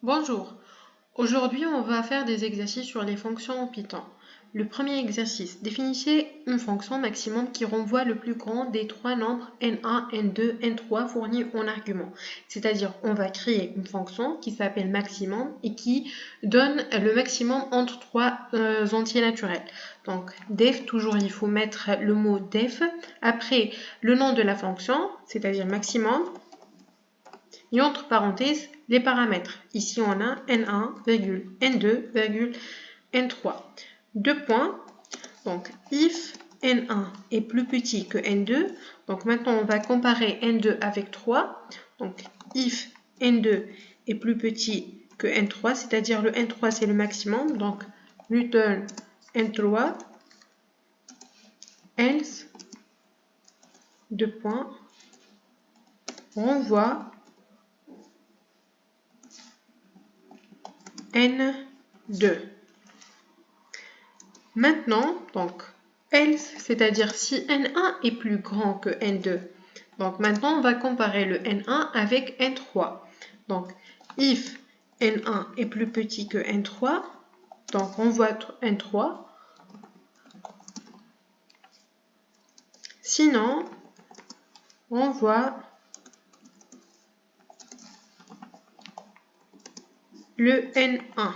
Bonjour, aujourd'hui on va faire des exercices sur les fonctions en Python. Le premier exercice, définissez une fonction maximum qui renvoie le plus grand des trois nombres n1, n2, n3 fournis en argument. C'est-à-dire on va créer une fonction qui s'appelle maximum et qui donne le maximum entre trois entiers naturels. Donc def, toujours il faut mettre le mot def, après le nom de la fonction, c'est-à-dire maximum, et entre parenthèses, les paramètres. Ici, on a n1, n2, n3. Deux points. Donc, if n1 est plus petit que n2, donc maintenant on va comparer n2 avec 3. Donc, if n2 est plus petit que n3, c'est-à-dire le n3 c'est le maximum, donc return n3, else, deux points, renvoie n2. Maintenant, donc, else, c'est-à-dire si n1 est plus grand que n2. Donc, maintenant, on va comparer le n1 avec n3. Donc, if n1 est plus petit que n3, donc on voit n3. Sinon, on voit le n1.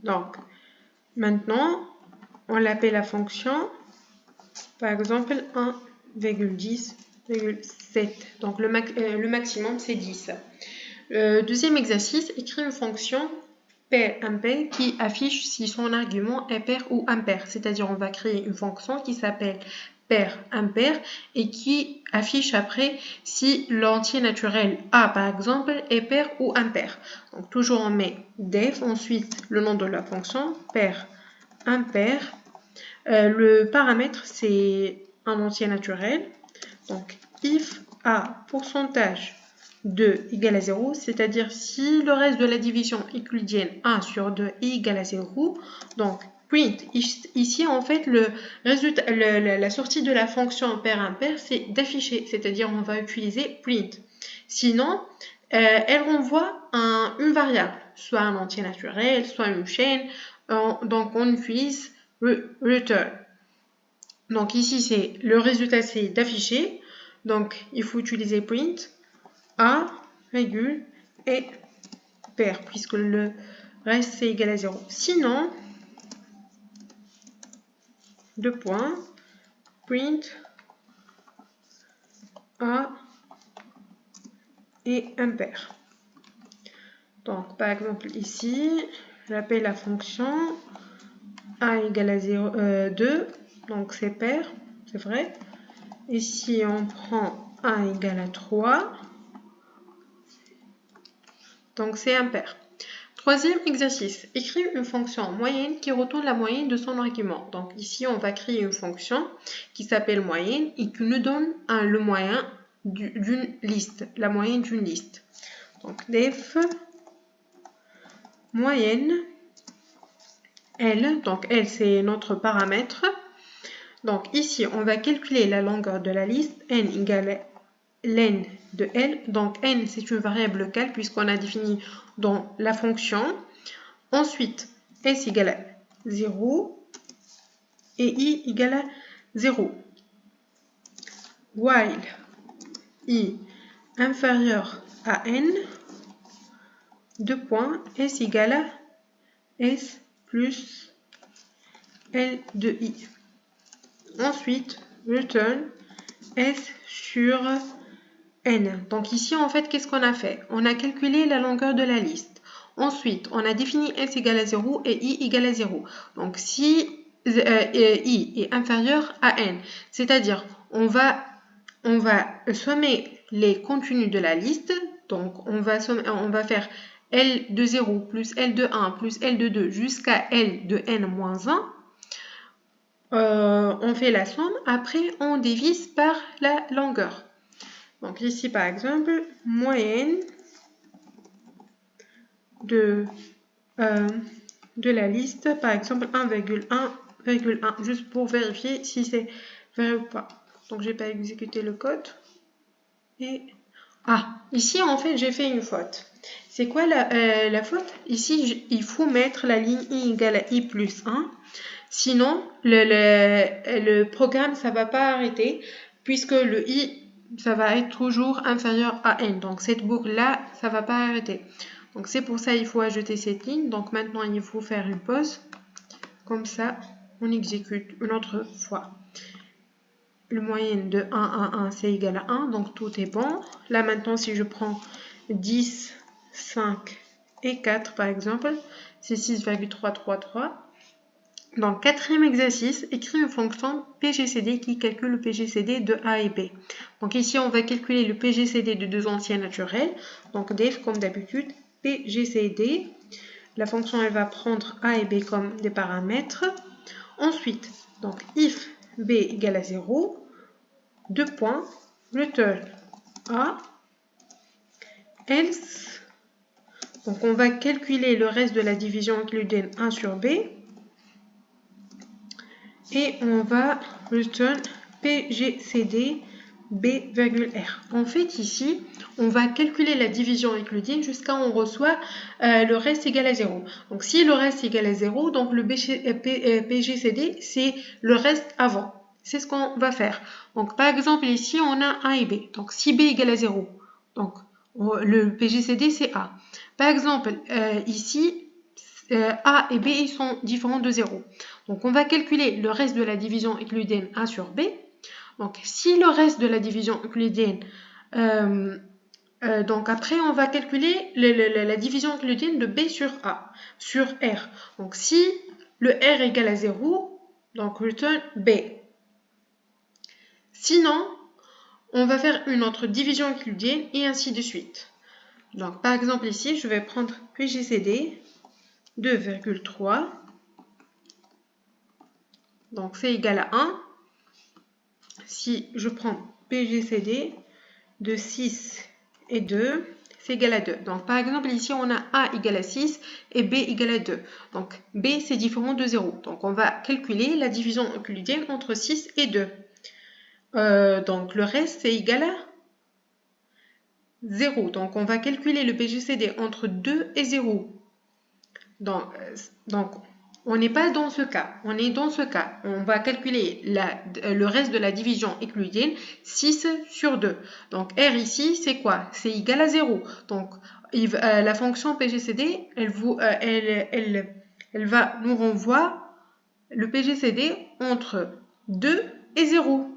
Donc, maintenant, on l'appelle la fonction, par exemple, 1,10,7. Donc, le maximum, c'est 10. Deuxième exercice, écrire une fonction pair impair qui affiche si son argument est pair ou impair. C'est-à-dire, on va créer une fonction qui s'appelle pair impair et qui affiche après si l'entier naturel A, par exemple, est pair ou impair. Donc, toujours on met def, ensuite le nom de la fonction, pair impair. Le paramètre, c'est un entier naturel. Donc, if A pourcentage 2 égale à 0, c'est-à-dire si le reste de la division euclidienne 1 sur 2 est égal à 0, donc print, ici en fait le résultat, la sortie de la fonction pair impair c'est d'afficher, c'est-à-dire on va utiliser print. Sinon, elle renvoie une variable, soit un entier naturel, soit une chaîne, donc on utilise return. Donc ici c'est le résultat c'est d'afficher, donc il faut utiliser print A, virgule et pair, puisque le reste c'est égal à 0. Sinon, deux points, print A et impair. Donc, par exemple, ici, j'appelle la fonction A égale à 2, donc c'est pair, c'est vrai. Ici, on prend A égale à 3, donc c'est impair. Troisième exercice, écrire une fonction moyenne qui retourne la moyenne de son argument. Donc ici, on va créer une fonction qui s'appelle moyenne et qui nous donne le moyen d'une liste, la moyenne d'une liste. Donc def moyenne L, donc L c'est notre paramètre. Donc ici, on va calculer la longueur de la liste, n égale à len de L. Donc n c'est une variable locale puisqu'on a défini dans la fonction. Ensuite, s égale à 0 et i égale à 0. While i inférieur à n, deux points, s égale à s plus l de i. Ensuite, return s sur n. Donc ici, en fait, qu'est-ce qu'on a fait? On a calculé la longueur de la liste. Ensuite, on a défini s égale à 0 et i égale à 0. Donc, si i est inférieur à n, c'est-à-dire on va sommer les contenus de la liste. Donc, on va faire L de 0 plus L de 1 plus L de 2 jusqu'à L de n moins 1. On fait la somme. Après, on divise par la longueur. Donc ici, par exemple, moyenne de la liste, par exemple 1,1,1, juste pour vérifier si c'est vrai ou pas. Donc, je n'ai pas exécuté le code. Et ici, en fait, j'ai fait une faute. C'est quoi la faute? Ici, il faut mettre la ligne i égale à i plus 1. Sinon, le programme, ça va pas arrêter puisque le i, ça va être toujours inférieur à n. Donc, cette boucle-là, ça va pas arrêter. Donc, c'est pour ça qu'il faut ajouter cette ligne. Donc, maintenant, il faut faire une pause. Comme ça, on exécute une autre fois. Le moyenne de 1 à 1, c'est égal à 1. Donc, tout est bon. Là, maintenant, si je prends 10, 5 et 4, par exemple, c'est 6,333. Dans le quatrième exercice, écris une fonction PGCD qui calcule le PGCD de A et B. Donc ici, on va calculer le PGCD de deux entiers naturels. Donc def, comme d'habitude, PGCD. La fonction, elle va prendre A et B comme des paramètres. Ensuite, donc if B égale à 0, deux points, return A, else. Donc on va calculer le reste de la division qui lui donne 1 sur B. Et on va return PGCD B,R. En fait, ici, on va calculer la division euclidienne jusqu'à on reçoit le reste égal à 0. Donc, si le reste égal à 0, donc le PGCD, c'est le reste avant. C'est ce qu'on va faire. Donc, par exemple, ici, on a A et B. Donc, si B égale à 0, donc le PGCD, c'est A. Par exemple, ici, A et B ils sont différents de 0. Donc, on va calculer le reste de la division euclidienne A sur B. Donc, si le reste de la division euclidienne, donc après, on va calculer la division euclidienne de B sur A, sur R. Donc, si le R égale à 0, donc return B. Sinon, on va faire une autre division euclidienne et ainsi de suite. Donc, par exemple, ici, je vais prendre PGCD 2,3. Donc, c'est égal à 1. Si je prends PGCD de 6 et 2, c'est égal à 2. Donc, par exemple, ici, on a A égale à 6 et B égale à 2. Donc, B, c'est différent de 0. Donc, on va calculer la division euclidienne entre 6 et 2. Donc, le reste, c'est égal à 0. Donc, on va calculer le PGCD entre 2 et 0. Donc on n'est pas dans ce cas. On est dans ce cas. On va calculer le reste de la division euclidienne, 6 sur 2. Donc, R ici, c'est quoi? C'est égal à 0. Donc, la fonction PGCD, elle va nous renvoyer le PGCD entre 2 et 0.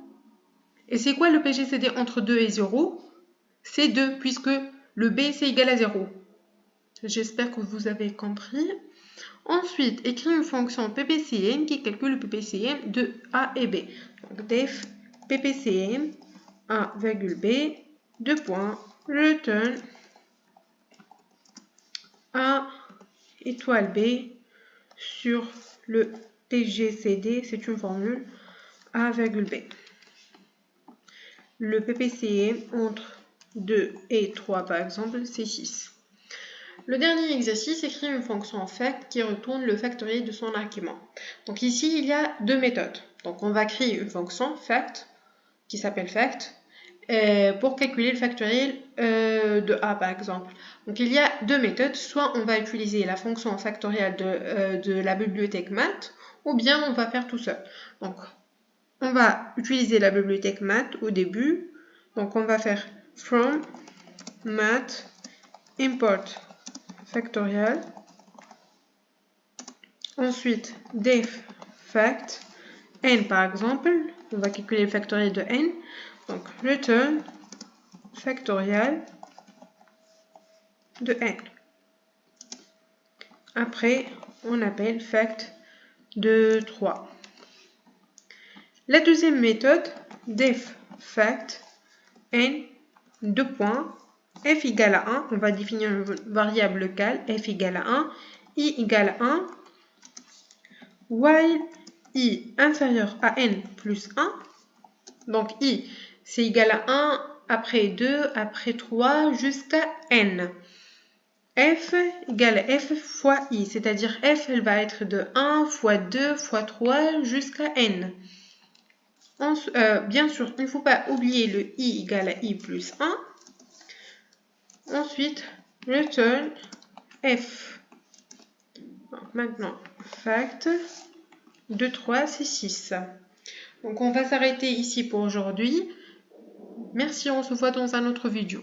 Et c'est quoi le PGCD entre 2 et 0? C'est 2, puisque le B, c'est égal à 0. J'espère que vous avez compris. Ensuite, écris une fonction PPCM qui calcule le PPCM de A et B. Donc, def PPCM A,B, deux points, return A étoile B sur le PGCD, c'est une formule A,B. Le PPCM entre 2 et 3, par exemple, c'est 6. Le dernier exercice, écrit une fonction fact qui retourne le factoriel de son argument. Donc ici, il y a deux méthodes. Donc on va créer une fonction fact qui s'appelle fact pour calculer le factoriel de A par exemple. Donc il y a deux méthodes. Soit on va utiliser la fonction factorielle de la bibliothèque math ou bien on va faire tout seul. Donc on va utiliser la bibliothèque math au début. Donc on va faire from math import factorial. Ensuite, def fact n par exemple. On va calculer le factoriel de n. Donc, return factorial de n. Après, on appelle fact de 3. La deuxième méthode, def fact n, deux points, f égale à 1, on va définir une variable locale, f égale à 1, i égale à 1, while i inférieur à n plus 1, donc i c'est égal à 1, après 2, après 3, jusqu'à n. F égale à f fois i, c'est-à-dire f elle va être de 1 fois 2 fois 3 jusqu'à n. Bien sûr, il ne faut pas oublier le i égale à i plus 1. Ensuite, return f. Donc maintenant, fact 2, 3, c'est 6. Donc on va s'arrêter ici pour aujourd'hui. Merci, on se voit dans un autre vidéo.